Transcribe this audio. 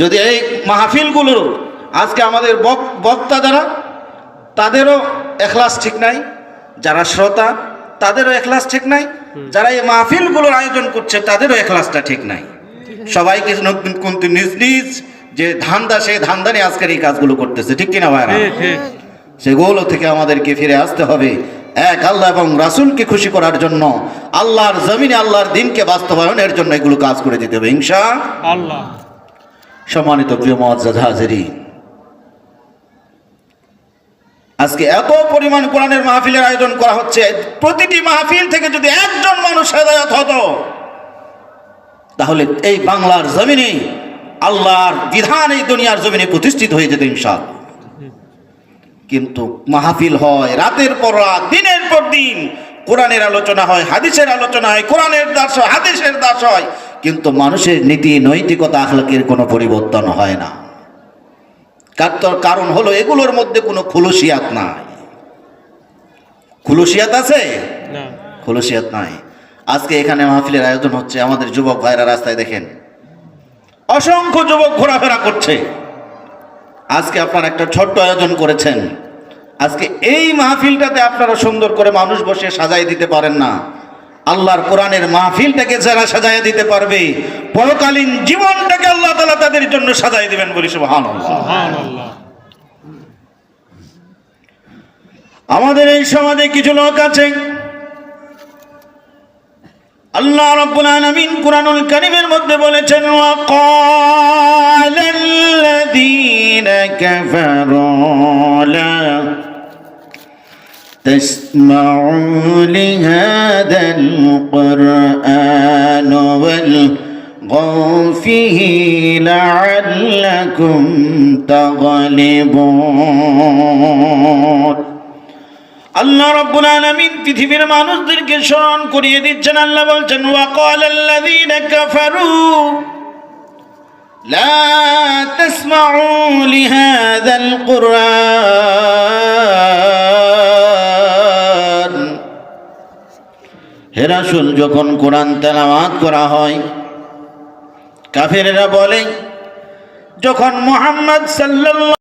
যদি এই মাহফিলগুলো আজকে আমাদের বক্তা যারা, তাদেরও এখলাস ঠিক নাই, যারা শ্রোতা তাদেরও এখলাস ঠিক নাই, যারা এই মাহফিলগুলোর আয়োজন করছে তাদেরও এখলাসটা ঠিক নাই। সবাইকে কিন্তু নিজ নিজ যে ধান্দা, সেই ধান্দা নিয়ে আজকের এই কাজগুলো করতেছে, ঠিক কিনা ভাইরা? সেগুলো থেকে আমাদেরকে ফিরে আসতে হবে এক আল্লাহ এবং রাসূলকে খুশি করার জন্য, আল্লাহর জমিনে আল্লাহর দ্বীনকে বাস্তবায়নের জন্য এগুলো কাজ করে দিতে হবে ইনশাআল্লাহ। সম্মানিত প্রিয় মুআজ্জাজ হাজিরিন, আজকে এত পরিমাণ কোরআনের মাহফিলের আয়োজন করা হচ্ছে, প্রতিটি মাহফিল থেকে যদি একজন মানুষ হেদায়েত হতো তাহলে এই বাংলার জমিনে আল্লাহর বিধান এই দুনিয়ার জমিনে প্রতিষ্ঠিত হয়ে যেত ইনশাআল্লাহ। কিন্তু মাহফিল হয় রাতের পর রাত, দিনের পর দিন, কোরআনের আলোচনা হয়, হাদিসের আলোচনা হয়, কোরআনের দাস হয়, হাদিসের দাস হয়, কিন্তু মানুষের নীতি নৈতিকতা আখলাকের কোনো পরিবর্তন হয় না। কারণ হলো এগুলোর মধ্যে কোনো খুলুসিয়াত নাই। খুলুসিয়াত আছে না? খুলুসিয়াত নাই। আজকে এখানে মাহফিলের আয়োজন হচ্ছে, আমাদের যুবক ভাইরা রাস্তায় দেখেন অসংখ্য যুবক ঘোরাফেরা করছে। আজকে আপনারা একটা ছোট্ট আয়োজন করেছেন, আজকে এই মাহফিলটাতে আপনারা সুন্দর করে মানুষ বসে সাজাই দিতে পারেন না। আল্লাহর কোরআনের মাহফিলটাকে যারা সাজাই দিতে পারবে, পরকালীন জীবনটাকে আল্লাহ তাআলা তাদের জন্য সাজাই দিবেন, বলি সুবহানাল্লাহ। সুবহানাল্লাহ। আমাদের এই সমাজে কিছু লোক আছে, আল্লাহ রাব্বুল আলামিন কুরআনুল কারীমের মধ্যে বলেছেন, ওয়াকালাল্লাযীনা কাফারু লা তাসমাউ লিহাদাল কুরআন ওয়ালগাউ ফীহি লাআল্লাকুম তাগলিবুন। আল্লাহ রাব্বুল আলামিন পৃথিবীর মানুষদেরকে স্মরণ করিয়ে দিচ্ছেন। আল্লাহ বলছেন, ওয়াকালাল্লাযীনা কাফারু লা তাসমাউ লিহাযাল কুরআন। হে রাসূল, যখন কোরআন তেলাওয়াত করা হয়, কাফেররা বলে, যখন মুহাম্মদ সাল্লাল্লাহু